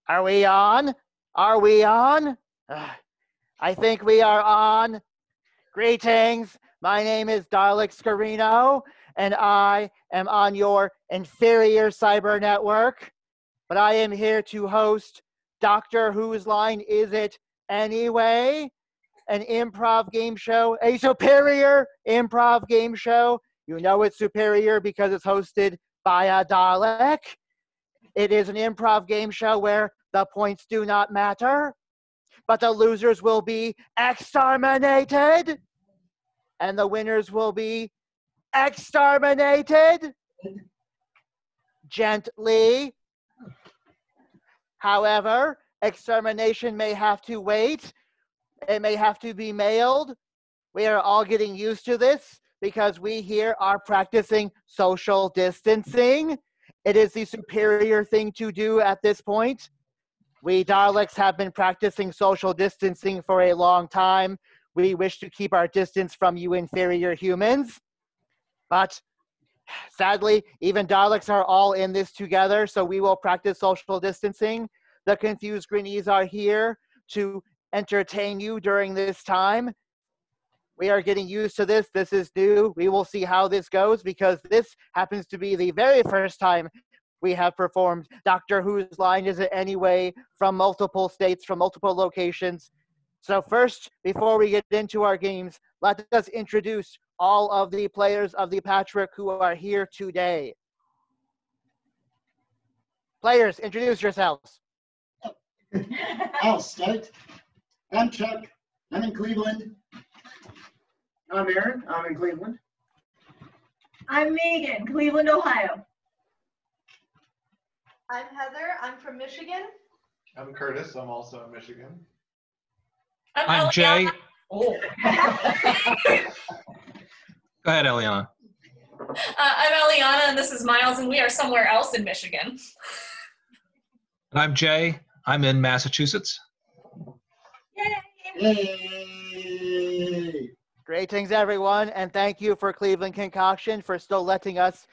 Are we on? Are we on? I think we are on. Greetings. My name is Dalek Skarino, and I am on your inferior cyber network. But I am here to host Doctor Whose Line Is It Anyway? An improv game show, a superior improv game show. You know it's superior because it's hosted by a Dalek. It is an improv game show where the points do not matter, but the losers will be exterminated, and the winners will be exterminated gently. However, extermination may have to wait. It may have to be mailed. We are all getting used to this because we here are practicing social distancing. It is the superior thing to do at this point. We Daleks have been practicing social distancing for a long time. We wish to keep our distance from you inferior humans. But sadly, even Daleks are all in this together, so we will practice social distancing. The confused Greenies are here to entertain you during this time. We are getting used to this. This is new. We will see how this goes because this happens to be the very first time we have performed Doctor Whose Line Is It Anyway from multiple states, from multiple locations. So first, before we get into our games, let us introduce all of the players of the Patchwork who are here today. Players, introduce yourselves. I'll start. I'm Chuck. I'm in Cleveland. I'm Aaron. I'm in Cleveland. I'm Megan, Cleveland, Ohio. I'm Heather. I'm from Michigan. I'm Curtis. I'm also in Michigan. I'm Jay. Oh. Go ahead, Eliana. I'm Eliana, and this is Miles, and we are somewhere else in Michigan. And I'm Jay. I'm in Massachusetts. Yay! Greetings, everyone, and thank you for Cleveland ConCoction for still letting us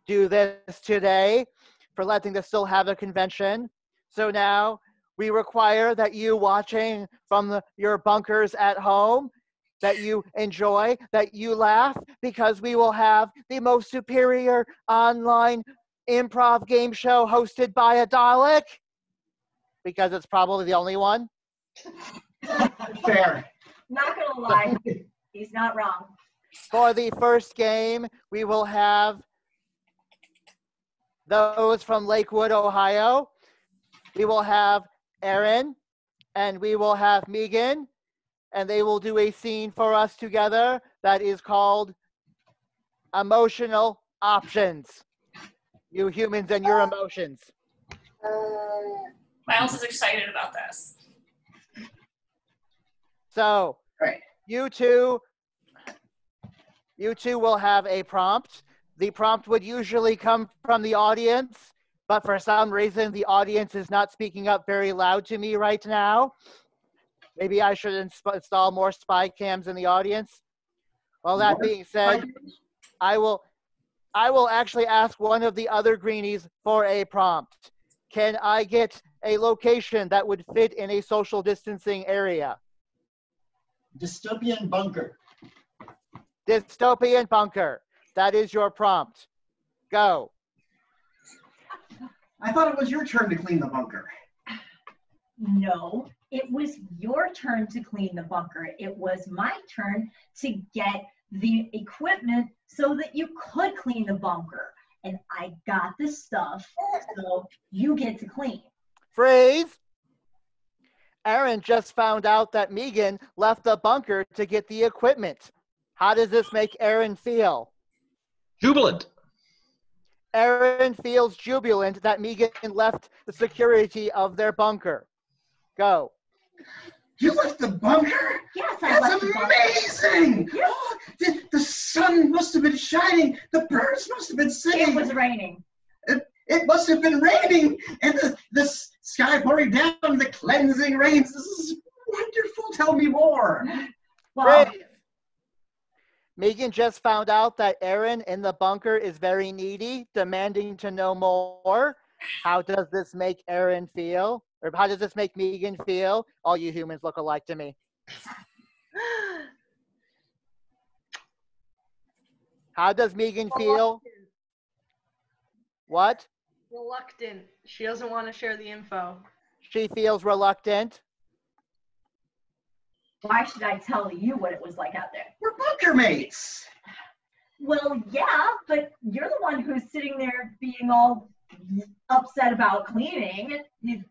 do this today, for letting us still have a convention. So now we require that you watching from your bunkers at home, that you enjoy, that you laugh, because we will have the most superior online improv game show hosted by a Dalek, because it's probably the only one. Fair. Not gonna lie, he's not wrong. For the first game, we will have those from Lakewood, Ohio. We will have Aaron, and we will have Megan, and they will do a scene for us together that is called Emotional Options. You humans and your emotions. Miles is excited about this. So, Right. you two will have a prompt. The prompt would usually come from the audience, but for some reason, the audience is not speaking up very loud to me right now. Maybe I should install more spy cams in the audience. Well, that being said, I will actually ask one of the other Greenies for a prompt. Can I get a location that would fit in a social distancing area? Dystopian bunker. Dystopian bunker. That is your prompt. Go. I thought it was your turn to clean the bunker. No, it was your turn to clean the bunker. It was my turn to get the equipment so that you could clean the bunker. And I got the stuff, so you get to clean. Freeze. Aaron just found out that Megan left the bunker to get the equipment. How does this make Aaron feel? Jubilant. Aaron feels jubilant that Megan left the security of their bunker. Go. You left the bunker? Yes, I left That's the bunker. amazing! The sun must have been shining. The birds must have been singing. It was raining. It must have been raining, and the sky pouring down the cleansing rains. This is wonderful. Tell me more. Well, Freeze. Megan just found out that Aaron in the bunker is very needy, demanding to know more. How does this make Aaron feel? Or how does this make Megan feel? All you humans look alike to me. How does Megan feel? What? Reluctant. She doesn't want to share the info. She feels reluctant. Why should I tell you what it was like out there? We're bunker mates. Well, yeah, but you're the one who's sitting there being all upset about cleaning. You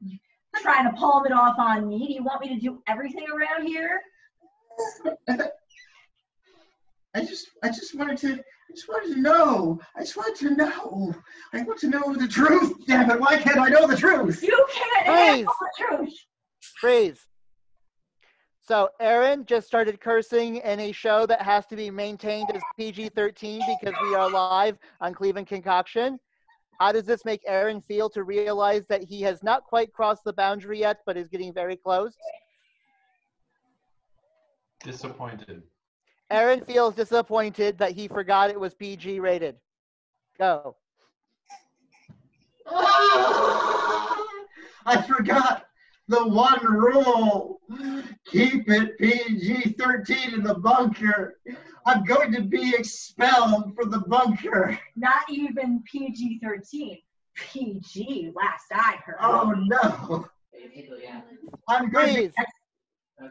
trying to palm it off on me. Do you want me to do everything around here? I just wanted to know. I want to know the truth. Damn it! Why can't I know the truth? You can't handle the truth. Freeze. So Aaron just started cursing in a show that has to be maintained as PG-13 because we are live on Cleveland ConCoction. How does this make Aaron feel to realize that he has not quite crossed the boundary yet, but is getting very close? Disappointed. Aaron feels disappointed that he forgot it was PG rated. Go. I forgot the one rule. Keep it PG-13 in the bunker. I'm going to be expelled from the bunker. Not even PG-13. PG, last I heard. Oh no. I'm going Freeze. to...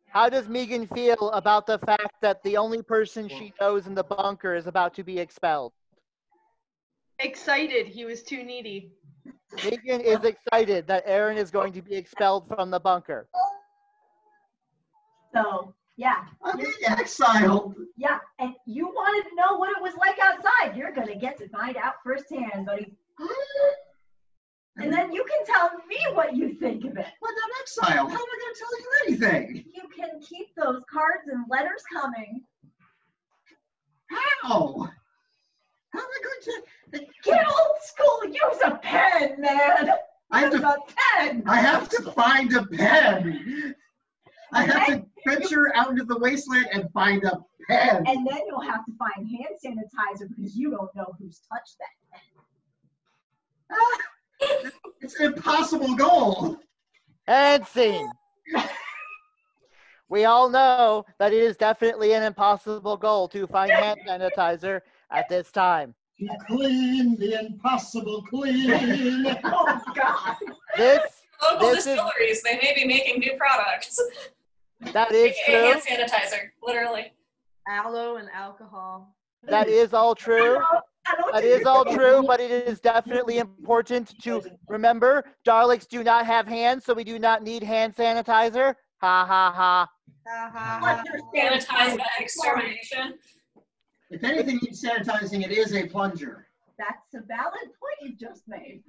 How does Megan feel about the fact that the only person she knows in the bunker is about to be expelled? Excited. He was too needy. Megan is excited that Aaron is going to be expelled from the bunker. So, yeah. I'm being exiled. Yeah, and you wanted to know what it was like outside. You're going to get to find out firsthand, buddy. And then you can tell me what you think of it. But I'm exiled. How am I going to tell you anything? You can keep those cards and letters coming. How? How am I going to... Get old school. Use a pen, man. Use a pen. I have to find a pen. I have to venture out into the wasteland and find a pen. And then you'll have to find hand sanitizer because you don't know who's touched that pen. It's an impossible goal. And scene. We all know that it is definitely an impossible goal to find hand sanitizer at this time. To clean the impossible clean. Oh, God. Local This is- distilleries, they may be making new products. That is true. Hand sanitizer, literally. Aloe and alcohol. That is all true. I don't That think is all true, but it is definitely important to remember Daleks do not have hands, so we do not need hand sanitizer. Ha ha ha. Sanitize by extermination. If anything needs sanitizing, it is a plunger. That's a valid point you just made.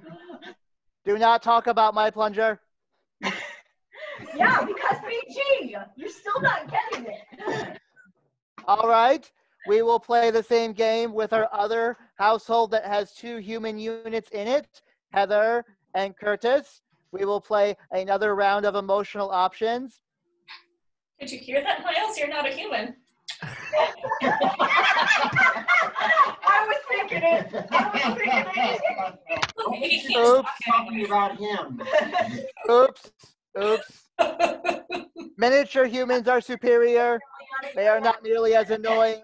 Do not talk about my plunger. Yeah, because PG. You're still not getting it. All right. We will play the same game with our other household that has 2 human units in it, Heather and Curtis. We will play another round of emotional options. Did you hear that, Miles? You're not a human. I was thinking it. He keeps Oops. Talking about him. Oops. Oops. Miniature humans are superior. They are not nearly as annoying.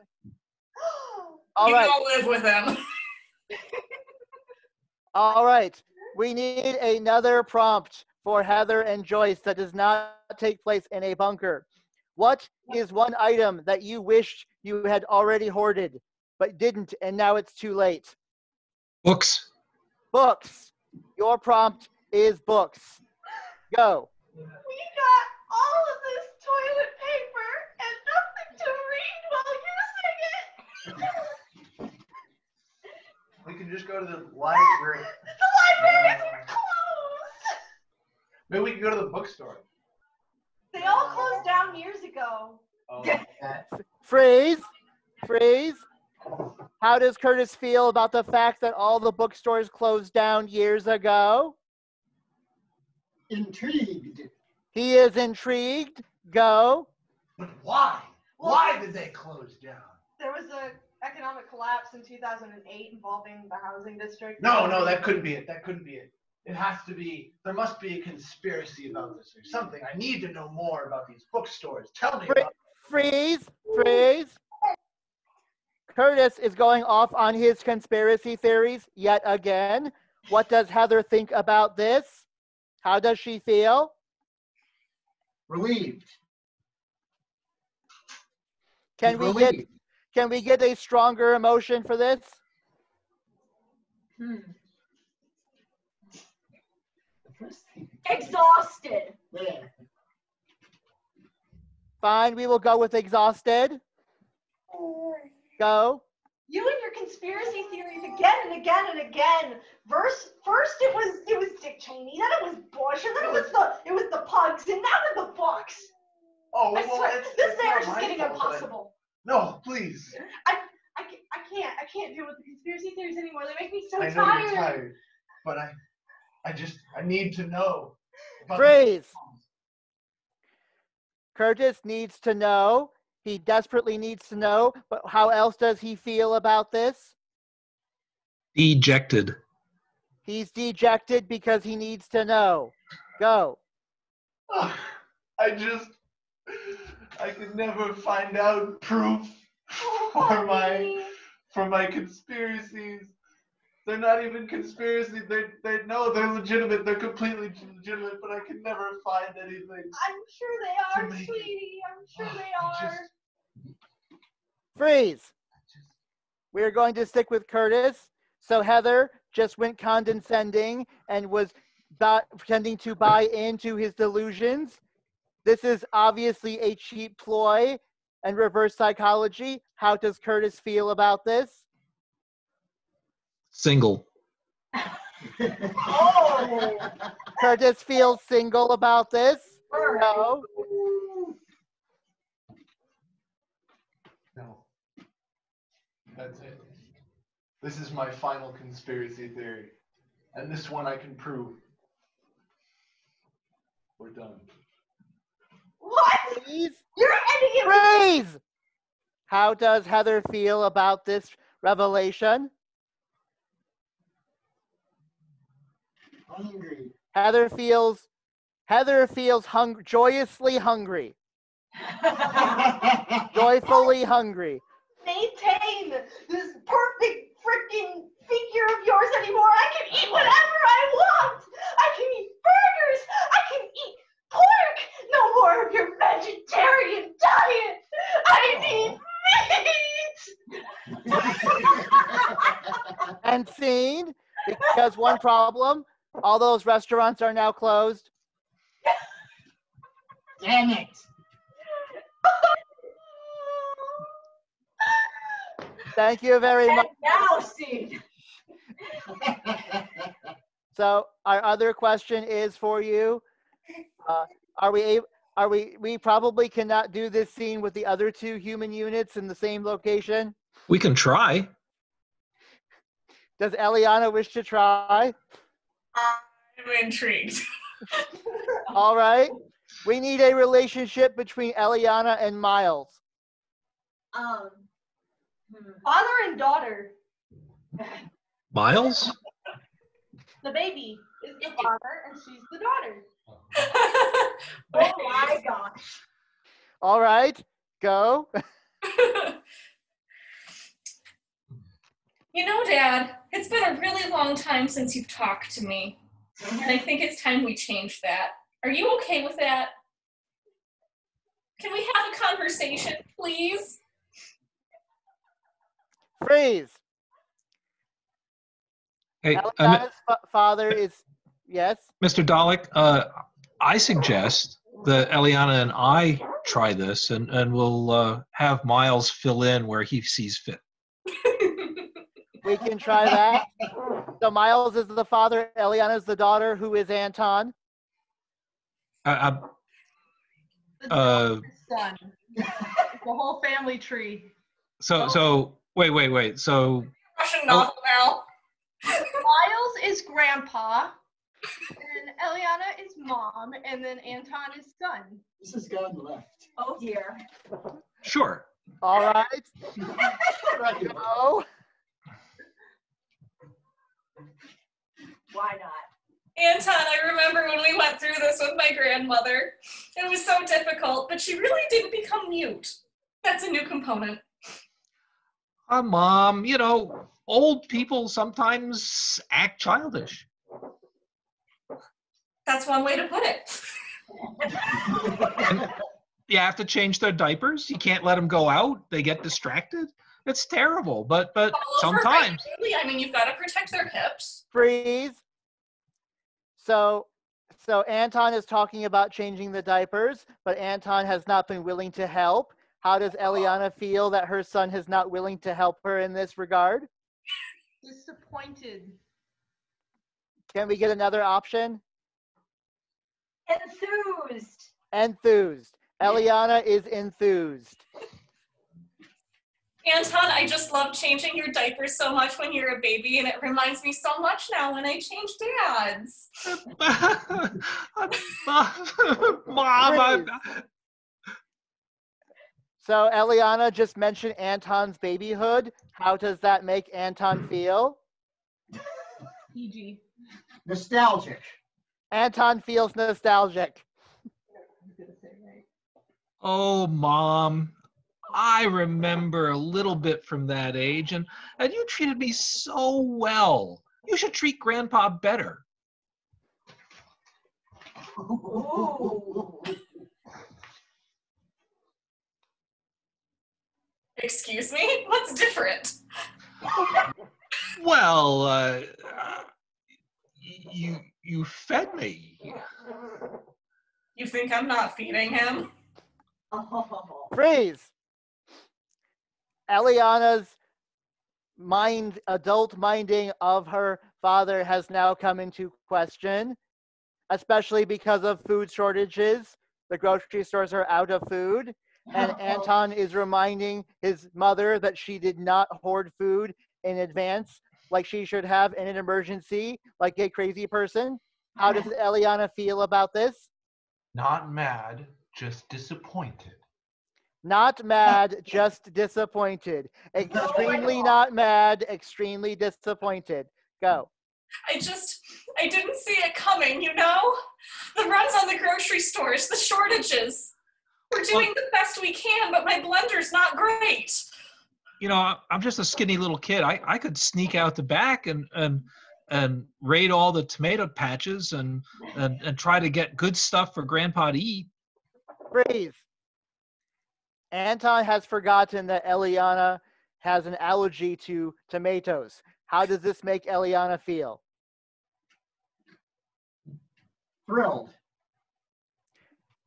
All You right. don't live with them. All right. We need another prompt for Heather and Joyce that does not take place in a bunker. What is one item that you wished you had already hoarded, but didn't, and now it's too late? Books. Books. Your prompt is books. Go. We got all of this toilet paper and nothing to read while using it. We can just go to the library. The libraries are closed. Maybe we can go to the bookstore. They all closed down years ago. Oh, Freeze. Freeze. How does Curtis feel about the fact that all the bookstores closed down years ago? Intrigued. He is intrigued. Go. why? Why did they close down? There was an economic collapse in 2008 involving the housing district. No, that couldn't be it. That couldn't be it. It has to be, there must be a conspiracy about this or something. I need to know more about these bookstores. Tell me about Freeze. Curtis is going off on his conspiracy theories yet again. What does Heather think about this? How does she feel? Relieved. Can we get a stronger emotion for this? Hmm. The first thing. Exhausted. There. Fine, we will go with exhausted. Go. You and your conspiracy theories again and again and again. First it was Dick Cheney, then it was Bush, and then it was the pugs, and now with the books. Oh, I well, swear, it's this not marriage is my getting fault, but impossible. No, please. I can't deal with the conspiracy theories anymore. They make me so I know tired. you're tired, but I need to know. about the Freeze. bookstores. Curtis needs to know. He desperately needs to know. But how else does he feel about this? Dejected. He's dejected because he needs to know. Go. I could never find out proof for my conspiracies. They're not even conspiracies. They're legitimate. They're completely legitimate, but I can never find anything. I'm sure they are, To make it. sweetie. I'm sure they are. Freeze. We're going to stick with Curtis. So Heather just went condescending and was pretending to buy into his delusions. This is obviously a cheap ploy and reverse psychology. How does Curtis feel about this? Single. Oh. Curtis feels single about this. No. No. That's it. This is my final conspiracy theory. And this one I can prove. We're done. What? Freeze. You're ending it. Freeze. How does Heather feel about this revelation? Hungry. Heather feels joyously hungry. Joyfully hungry. Maintain this perfect freaking figure of yours anymore. I can eat whatever I want. I can eat burgers. I can eat pork. No more of your vegetarian diet. I need meat. And scene, because one problem, all those restaurants are now closed. Damn it. Thank you very much. Now see. So our other question is for you. We probably cannot do this scene with the other two human units in the same location. We can try. Does Eliana wish to try? I'm intrigued. All right. We need a relationship between Eliana and Miles. Father and daughter. Miles? The baby is the father and she's the daughter. Oh my gosh. All right. Go. You know, Dad, it's been a really long time since you've talked to me. And I think it's time we change that. Are you okay with that? Can we have a conversation, please? Freeze. Hey, Eliana's father is, yes? Mr. Dalek, I suggest that Eliana and I try this, and we'll have Miles fill in where he sees fit. We can try that. So Miles is the father, Eliana is the daughter, who is Anton. The son. The whole family tree. So wait. So Russian novel now. Miles is grandpa, and Eliana is mom, and then Anton is son. This has gone left. Oh dear. sure. All right. Go. Why not? Anton, I remember when we went through this with my grandmother. It was so difficult, but she really didn't become mute. That's a new component. Mom, you know, old people sometimes act childish. That's one way to put it. And you have to change their diapers. You can't let them go out. They get distracted. It's terrible, but All over sometimes. regularly. I mean, you've got to protect their hips. Freeze. So Anton is talking about changing the diapers, but Anton has not been willing to help. How does Eliana feel that her son is not willing to help her in this regard? Disappointed. Can we get another option? Enthused. Enthused. Eliana is enthused. Anton, I just love changing your diapers so much when you're a baby, and it reminds me so much now when I change dads. Mom, So Eliana just mentioned Anton's babyhood. How does that make Anton feel? PG. Nostalgic. Anton feels nostalgic. oh, Mom, I remember a little bit from that age, and you treated me so well. You should treat Grandpa better. Excuse me? What's different? Well, you fed me. You think I'm not feeding him? Oh. Freeze. Eliana's adult minding of her father has now come into question, especially because of food shortages. The grocery stores are out of food, and Anton is reminding his mother that she did not hoard food in advance like she should have in an emergency, like a crazy person. How does Eliana feel about this? Not mad, just disappointed. Not mad, just disappointed. Extremely not mad, extremely disappointed. Go. I didn't see it coming, you know? The runs on the grocery stores, the shortages. We're doing the best we can, but my blender's not great. You know, I'm just a skinny little kid. I could sneak out the back and raid all the tomato patches and try to get good stuff for Grandpa to eat. Freeze. Anton has forgotten that Eliana has an allergy to tomatoes. How does this make Eliana feel? Thrilled.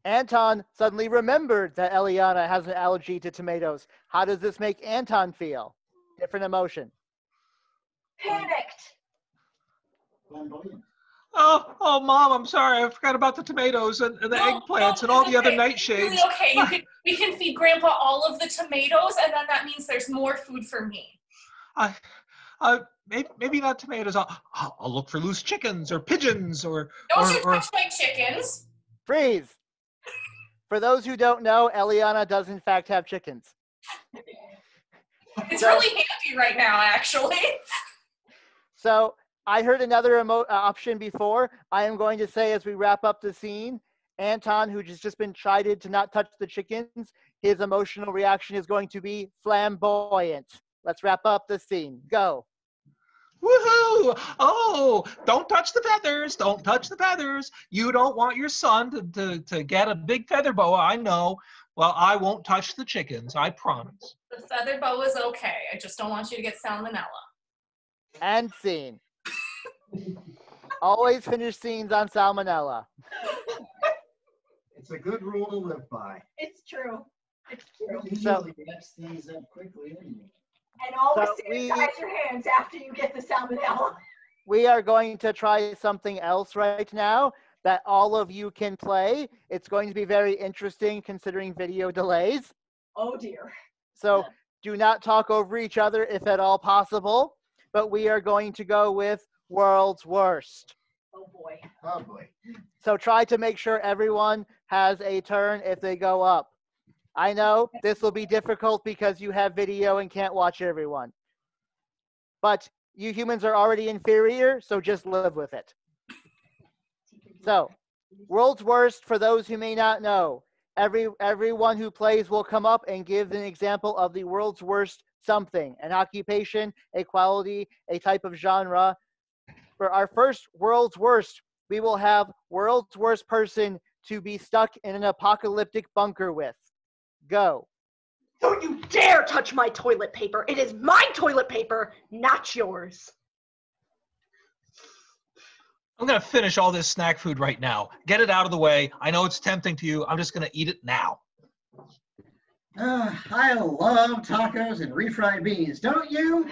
Anton suddenly remembered that Eliana has an allergy to tomatoes. How does this make Anton feel? Different emotion. Panicked. Flamboyant. Oh, Mom, I'm sorry. I forgot about the tomatoes and the eggplants and all the other It's nightshades. really okay. We can feed Grandpa all of the tomatoes, and then that means there's more food for me. Maybe not tomatoes. I'll look for loose chickens or pigeons or. Don't you touch my chickens. Freeze. For those who don't know, Eliana does in fact have chickens. It's really handy right now, actually. So I heard another option before. I am going to say as we wrap up the scene, Anton, who has just been chided to not touch the chickens, his emotional reaction is going to be flamboyant. Let's wrap up the scene. Go. Woohoo! Oh, don't touch the feathers. Don't touch the feathers. You don't want your son to get a big feather boa. I know. Well, I won't touch the chickens. I promise. The feather boa is okay. I just don't want you to get salmonella. And scene. Always finish scenes on salmonella. It's a good rule to live by. It's true. It's true. It usually wraps things up quickly anyway. And always So sanitize your hands after you get the salmonella. We are going to try something else right now that all of you can play. It's going to be very interesting considering video delays. Oh dear. So do not talk over each other if at all possible, but we are going to go with World's Worst. Oh boy. Oh boy. So try to make sure everyone has a turn if they go up. I know this will be difficult because you have video and can't watch everyone. But you humans are already inferior, so just live with it. So, world's worst, for those who may not know, everyone who plays will come up and give an example of the world's worst something, an occupation, a quality, a type of genre. For our first world's worst, we will have world's worst person to be stuck in an apocalyptic bunker with. Go. Don't you dare touch my toilet paper. It is my toilet paper, not yours. I'm going to finish all this snack food right now. Get it out of the way. I know it's tempting to you. I'm just going to eat it now. I love tacos and refried beans, don't you?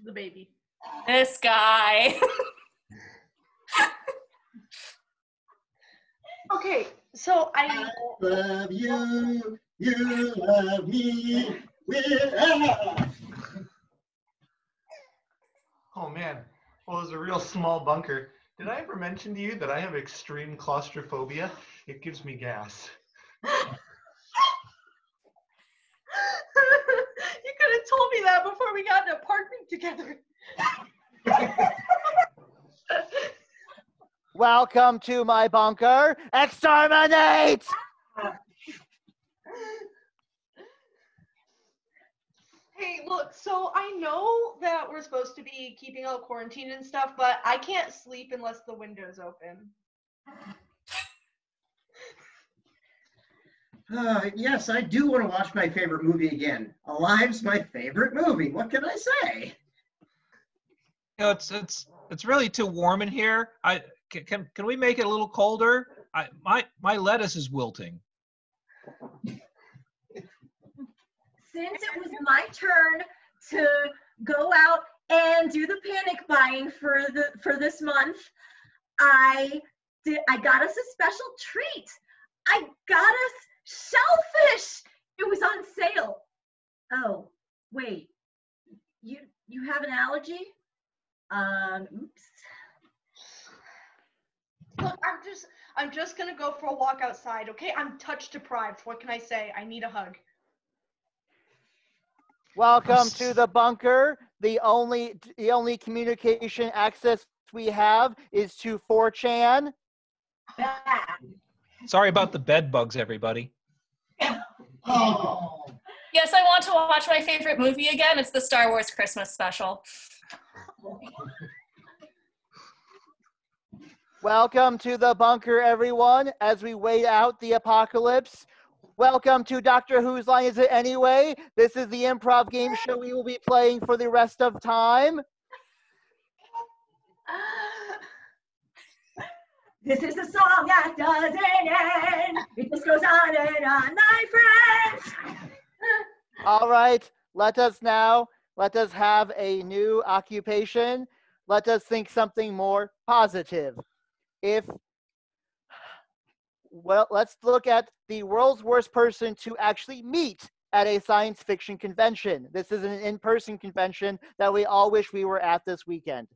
The baby. This guy. Okay, so I Love you, you love me. Oh man, well, it was a real small bunker. Did I ever mention to you that I have extreme claustrophobia? It gives me gas. You could have told me that before we got an apartment together. Welcome to my bunker. Exterminate! Hey, look, so I know that we're supposed to be keeping all quarantine and stuff, but I can't sleep unless the window's open. Yes, I do want to watch my favorite movie again. Alive's my favorite movie. What can I say? You know, it's really too warm in here. Can we make it a little colder? My lettuce is wilting. Since it was my turn to go out and do the panic buying for this month, I got us a special treat. I got us shellfish. It was on sale. Oh, wait. You have an allergy? Oops. Look, I'm just gonna go for a walk outside, okay? I'm touch deprived. What can I say? I need a hug. Welcome to the bunker. The only communication access we have is to 4chan. Sorry about the bed bugs, everybody. Oh, Yes, I want to watch my favorite movie again. It's the Star Wars Christmas special. Welcome to the bunker, everyone, as we wait out the apocalypse. Welcome to Doctor Whose Line Is It Anyway? This is the improv game show we will be playing for the rest of time. This is a song that doesn't end. It just goes on and on, my friends. All right, let us have a new occupation. Let us think something more positive. Let's look at the world's worst person to actually meet at a science fiction convention. This is an in-person convention that we all wish we were at this weekend.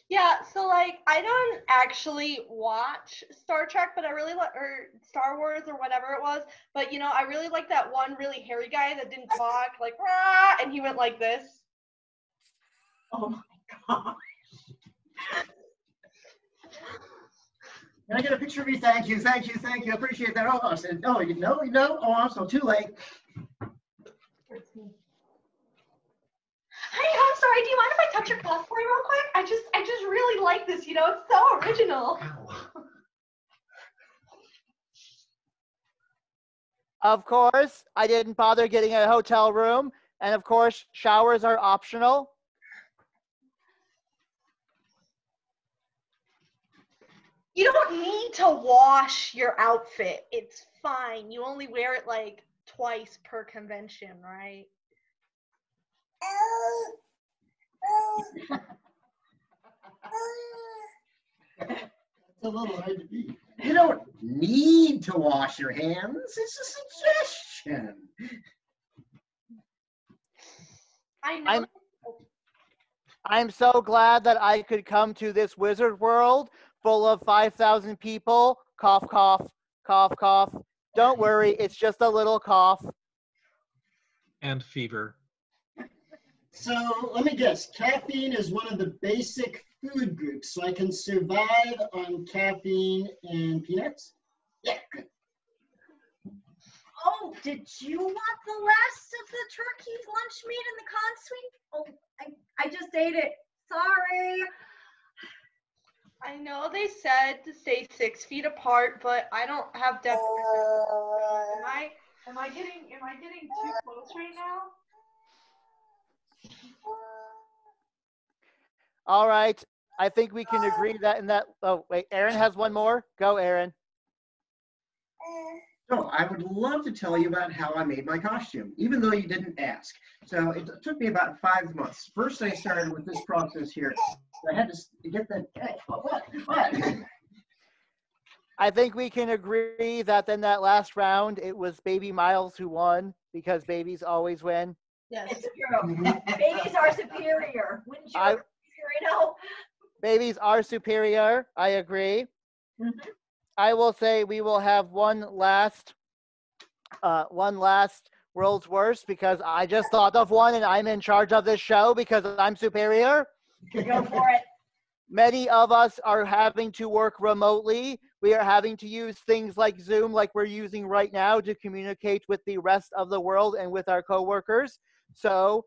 Yeah, so like I don't actually watch Star Trek, but I really like, or Star Wars or whatever it was. But you know, I really like that one really hairy guy that didn't talk, like rah, and he went like this. Oh my God. Can I get a picture of you? Thank you. I appreciate that. Oh, I said, oh, no. Oh, I'm so too late. Hey, I'm sorry. Do you mind if I touch your cloth for you real quick? I just really like this. You know, it's so original. Of course, I didn't bother getting a hotel room, and of course, showers are optional. You don't need to wash your outfit. It's fine. You only wear it like twice per convention, right? that's a little hard to beat. You don't need to wash your hands. It's a suggestion. I know. I'm so glad that I could come to this wizard world full of 5,000 people. Cough, cough, cough, cough. Don't worry, it's just a little cough. And fever. So let me guess. Caffeine is one of the basic food groups, so I can survive on caffeine and peanuts? Yeah, good. Oh, did you want the last of the turkey lunch meat in the con suite? Oh, I just ate it. Sorry. I know they said to stay 6 feet apart, but I don't have depth. Am I getting too close right now? All right. I think we can agree that in that. Oh, wait. Aaron has one more. Go, Aaron. So I would love to tell you about how I made my costume, even though you didn't ask. So it took me about 5 months. First, I started with this process here. I had to get the, what? I think we can agree that in that last round, it was Baby Miles who won because babies always win. Yes. It's true. Babies are superior. Wouldn't you agree, Skarino? Babies are superior. I agree. Mhm. I will say we will have one last world's worst because I just thought of one and I'm in charge of this show because I'm superior. Go for it. Many of us are having to work remotely. We are having to use things like Zoom, like we're using right now, to communicate with the rest of the world and with our coworkers. So,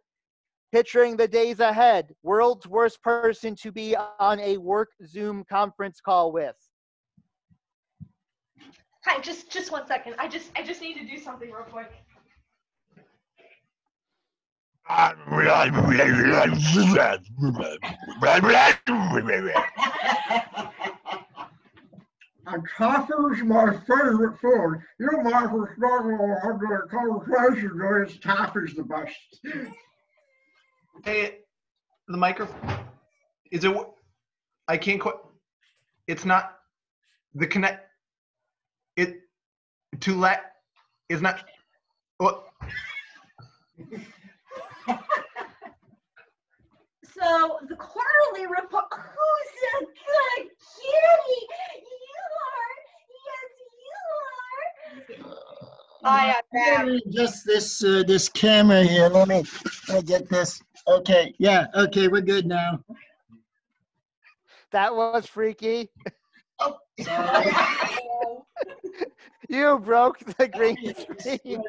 picturing the days ahead, world's worst person to be on a work Zoom conference call with. Hi, just 1 second. I just need to do something real quick. And coffee's my favorite food. You might as well struggle under a conversation as coffee's the best. Hey, the microphone. Is it? I can't quite. It's not the connect. It to let is not. What? So the quarterly report. Who's a good kitty? You are. Yes, you are. I am back. Just this camera here. Let me get this. Okay, yeah, okay, we're good now. That was freaky. Oh, sorry. You broke the green screen.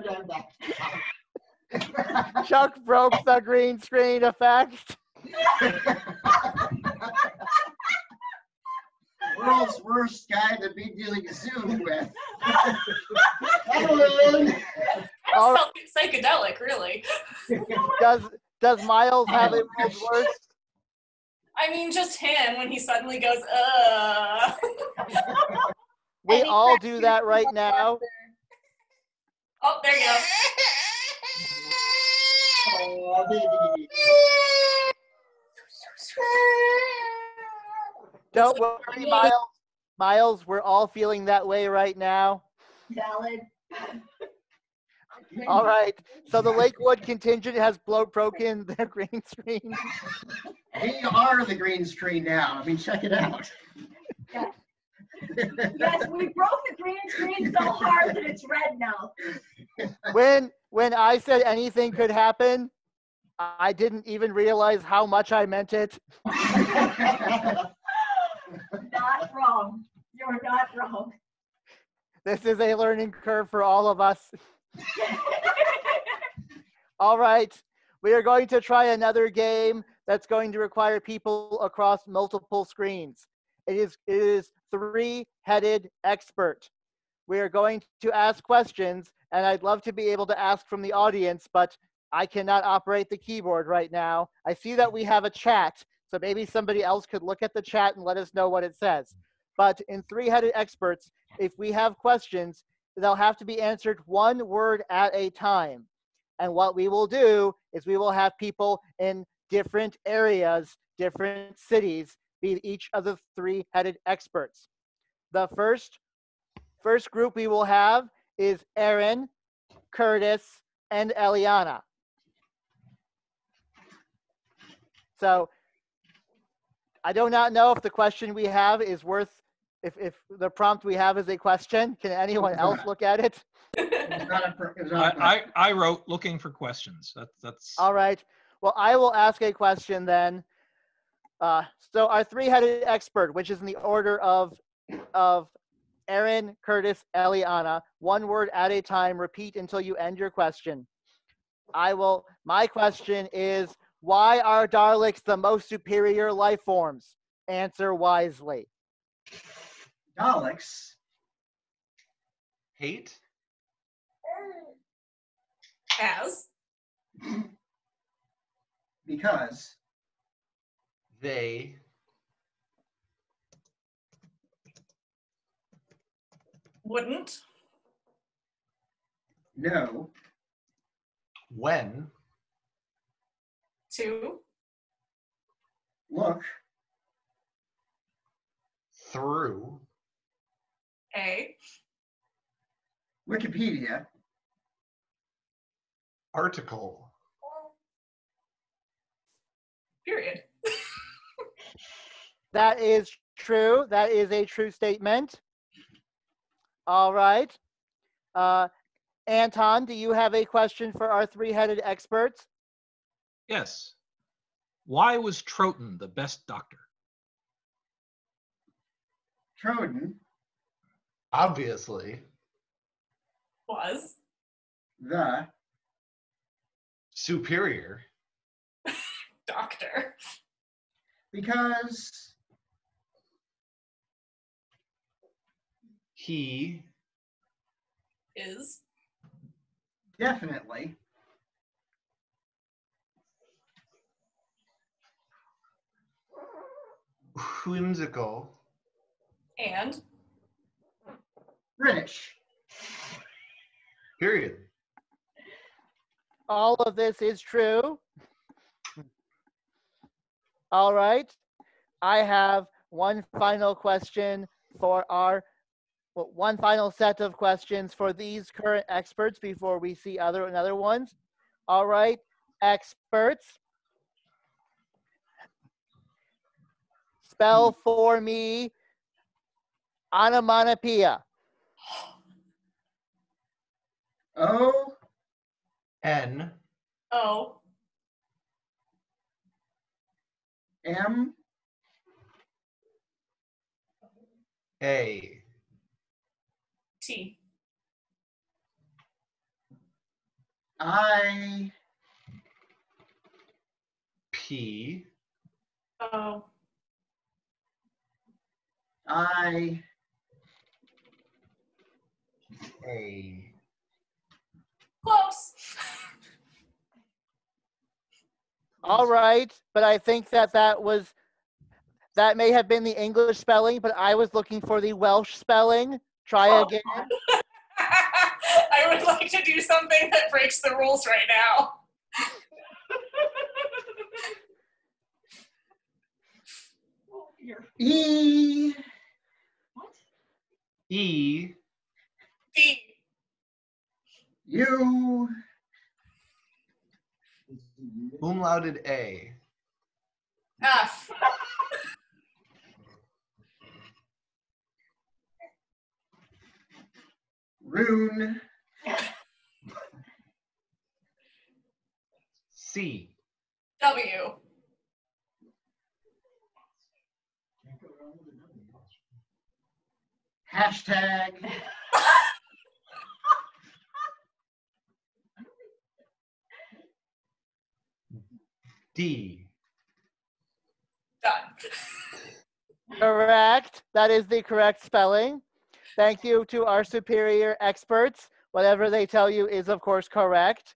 Chuck broke the green screen effect. World's worst guy to be dealing Zoom with. Ellen. All- That sounds psychedelic, really. Does Miles have a world's worst? I mean, just him when he suddenly goes, We And he all cracks do you that right up now. Oh, there you go. Oh, baby. Don't worry, Miles. Miles, we're all feeling that way right now. Valid. All right. So the Lakewood contingent has broken their green screen. We are the green screen now. I mean, check it out. Yes, we broke the green screen so hard that it's red now. When I said anything could happen, I didn't even realize how much I meant it. Not wrong. You're not wrong. This is a learning curve for all of us. All right. We are going to try another game that's going to require people across multiple screens. It is three-headed expert. We are going to ask questions, and I'd love to be able to ask from the audience, but I cannot operate the keyboard right now. I see that we have a chat, so maybe somebody else could look at the chat and let us know what it says. But in three-headed experts, if we have questions, they'll have to be answered one word at a time. And what we will do is we will have people in different areas, different cities, be each of the three-headed experts. The first group we will have is Aaron, Curtis, and Eliana. So I do not know if the question we have is worth, if the prompt we have is a question. Can anyone else look at it? It was not a- I wrote looking for questions. That's All right. Well, I will ask a question then. So our three-headed expert, which is in the order of Aaron, Curtis, Eliana, one word at a time, repeat until you end your question. My question is, why are Daleks the most superior life forms? Answer wisely. Daleks Hate As because they wouldn't know when to look through a Wikipedia article period. That is true. That is a true statement. All right. Anton, do you have a question for our three-headed experts? Yes. Why was Troughton the best doctor? Troden obviously Was the superior doctor. because he Is definitely whimsical and British. period. All of this is true. All right. I have one final question for one final set of questions for these current experts before we see other ones. All right, experts. Spell for me onomatopoeia. O N O M A T I P O I A close. All right, but I think that may have been the English spelling, but I was looking for the Welsh spelling. Try again. I would like to do something that breaks the rules right now. E E D U umlauted A F Rune C W hashtag D. done. Correct. That is the correct spelling. Thank you to our superior experts. Whatever they tell you is, of course, correct.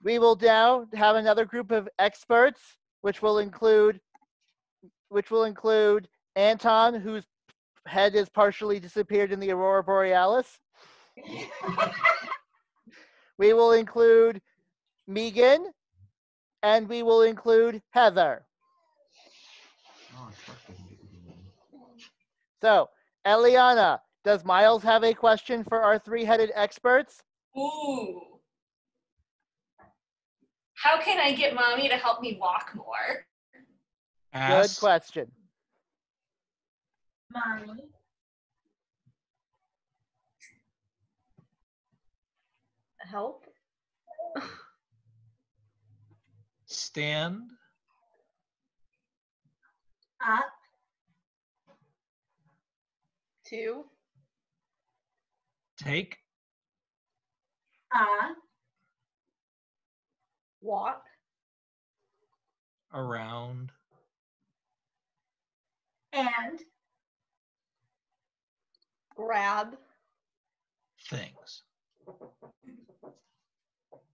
We will now have another group of experts, which will include Anton, whose head is partially disappeared in the Aurora Borealis. We will include Megan, and we will include Heather. So, Eliana, does Miles have a question for our three-headed experts? Ooh. How can I get mommy to help me walk more? Good question. Mommy. Help? Stand. Up. 2. Take. Walk. Around. And. Grab. Things.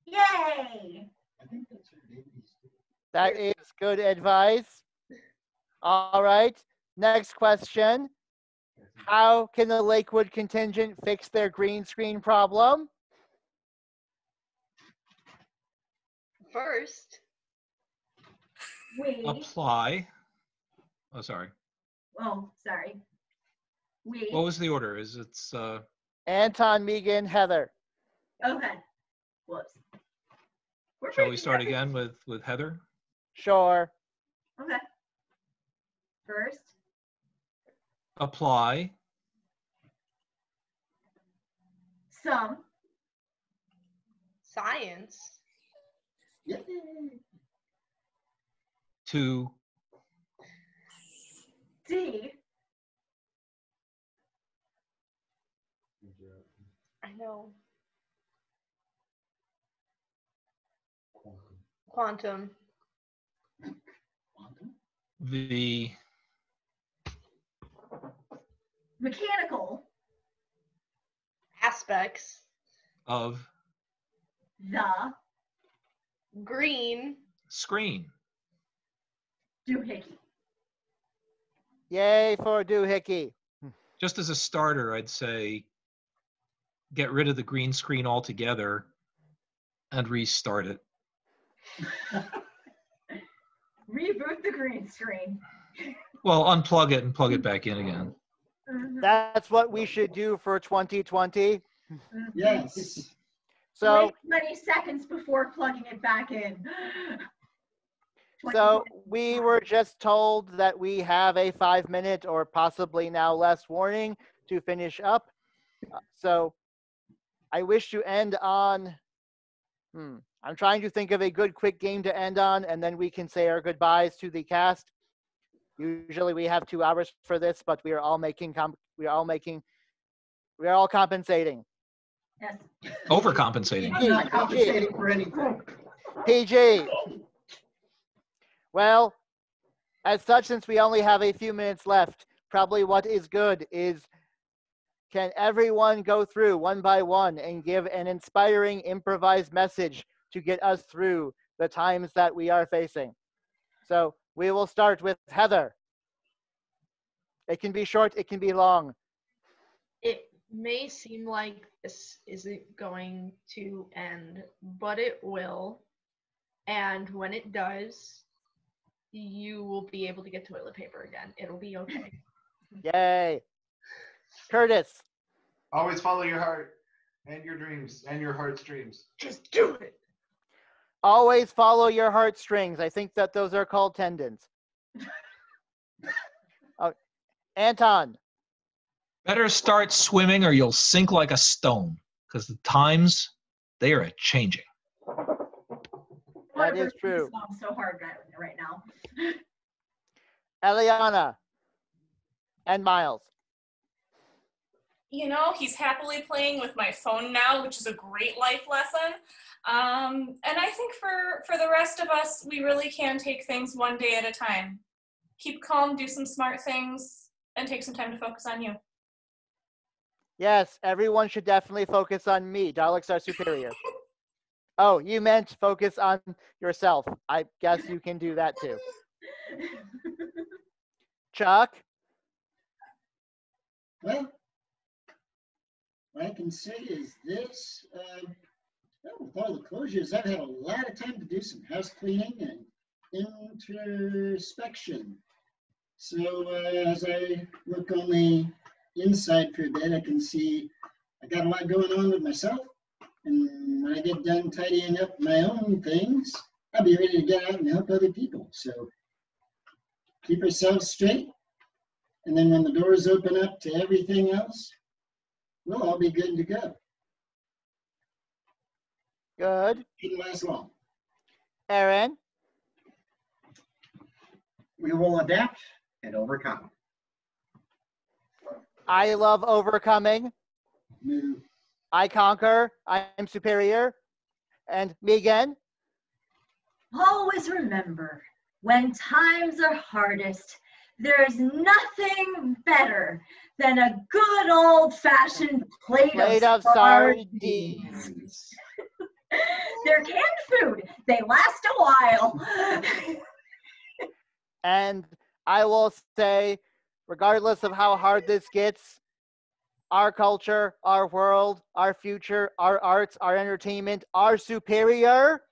Yay! I think that's what babies do. That is good advice. All right. Next question. How can the Lakewood contingent fix their green screen problem? First. We. Apply. Oh, sorry. Oh, sorry. We. What was the order? Anton, Megan, Heather. Okay. Whoops. We're Shall we breaking start records. again with Heather? Sure. Okay. First. Apply. Some. Science. Yay. To. D. I know. Quantum. The. Mechanical. Aspects. Of. The. Green. Screen. Doohickey. Yay for doohickey. Just as a starter, I'd say get rid of the green screen altogether and restart it. Reboot the green screen. Well, unplug it and plug it back in again. Mhm. That's what we should do for 2020. Mhm. Yes. So, Wait 20 seconds before plugging it back in. so we were just told that we have a 5-minute or possibly now less warning to finish up. So I wish to end on, I'm trying to think of a good quick game to end on, and then we can say our goodbyes to the cast. Usually we have 2 hours for this, but we are all compensating. Yes. Overcompensating. I'm not compensating for anything. PG. Well, as such, since we only have a few minutes left, probably what is good is, can everyone go through one by one and give an inspiring improvised message to get us through the times that we are facing? So we will start with Heather. It can be short, it can be long. It may seem like this isn't going to end, but it will. And when it does, you will be able to get toilet paper again. It'll be okay. Yay. Curtis. Always follow your heart and your dreams and your heart's dreams. Just do it. Always follow your heartstrings. I think that those are called tendons. Anton. Better start swimming or you'll sink like a stone, because the times, they are a-changing. That is true. I'm so hard right now. Eliana. And Miles. You know, he's happily playing with my phone now, which is a great life lesson. And I think for the rest of us, we really can take things one day at a time. Keep calm, do some smart things, and take some time to focus on you. Yes, everyone should definitely focus on me. Daleks are superior. Oh, you meant focus on yourself. I guess you can do that too. Chuck? Well, what I can say is this. With all the closures, I've had a lot of time to do some house cleaning and introspection. So as I look on the inside for a bit, I can see I got a lot going on with myself. And when I get done tidying up my own things, I'll be ready to get out and help other people. So keep ourselves straight. And then when the doors open up to everything else, we'll all be good to go. Good. Shouldn't last long. Aaron? We will adapt and overcome. I love overcoming. Moo. I conquer. I'm superior. And me again. Always remember, when times are hardest, there's nothing better than a good old-fashioned plate of sardines. They're canned food. They last a while. And I will say, regardless of how hard this gets, our culture, our world, our future, our arts, our entertainment, our superior,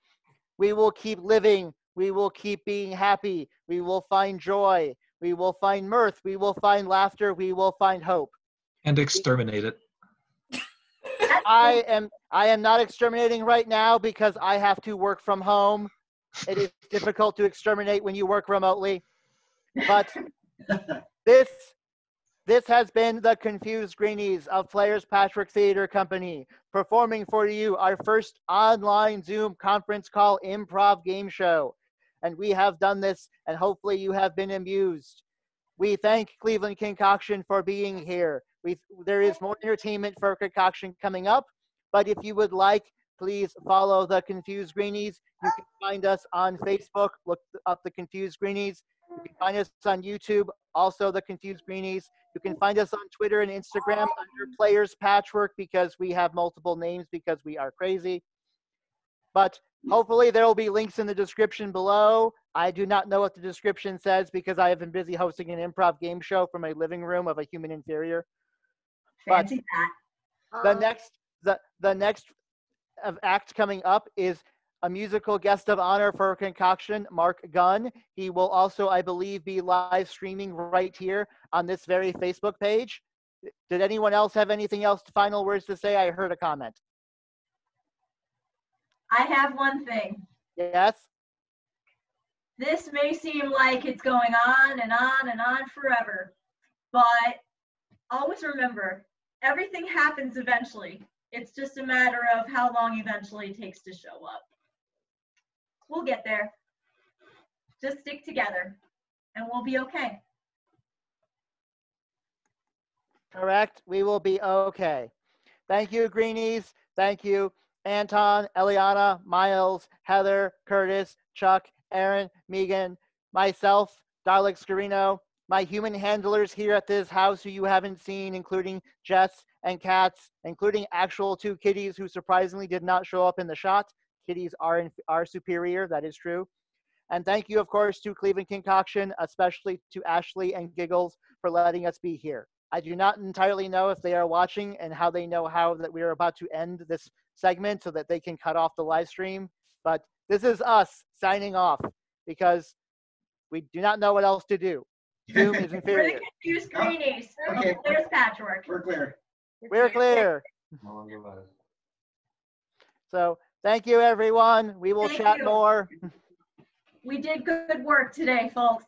we will keep living. We will keep being happy. We will find joy. We will find mirth. We will find laughter. We will find hope. And exterminate it. I am not exterminating right now because I have to work from home. It is difficult to exterminate when you work remotely. But this has been the Confused Greenies of Players Patchwork Theater Company, performing for you our first online Zoom conference call improv game show. And we have done this, and hopefully you have been amused. We thank Cleveland ConCoction for being here. There is more entertainment for Concoction coming up, but if you would like, please follow the Confused Greenies. You can find us on Facebook, look up the Confused Greenies. You can find us on YouTube, also the Confused Greenies. You can find us on Twitter and Instagram under Players Patchwork because we have multiple names because we are crazy. But hopefully there will be links in the description below. I do not know what the description says because I have been busy hosting an improv game show from my living room of a human inferior. Fancy that. The next act coming up is a musical guest of honor for Concoction, Mark Gunn. He will also, I believe, be live streaming right here on this very Facebook page. Did anyone else have anything else, final words to say? I heard a comment. I have one thing. Yes? This may seem like it's going on and on and on forever, but always remember, everything happens eventually. It's just a matter of how long eventually takes to show up. We'll get there. Just stick together and we'll be okay. Correct. We will be okay. Thank you, Greenies. Thank you, Anton, Eliana, Miles, Heather, Curtis, Chuck, Aaron, Megan, myself, Dalek, Skarino, my human handlers here at this house who you haven't seen, including Jess and Katz, including actual 2 kitties who surprisingly did not show up in the shot. Kitties are superior, that is true. And thank you, of course, to Cleveland ConCoction, especially to Ashley and Giggles for letting us be here. I do not entirely know if they are watching and how they know how that we are about to end this segment so that they can cut off the live stream. But this is us signing off because we do not know what else to do. Zoom is inferior. Confused Greenies. Okay. There's Patchwork. We're clear. We're clear. So thank you, everyone. We will chat more. We did good work today, folks.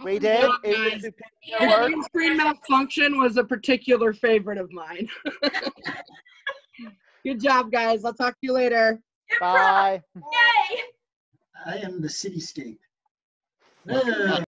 We did. It was superior work. Green screen malfunction was a particular favorite of mine. Good job, guys. I'll talk to you later. Bye. Yay! I am the cityscape.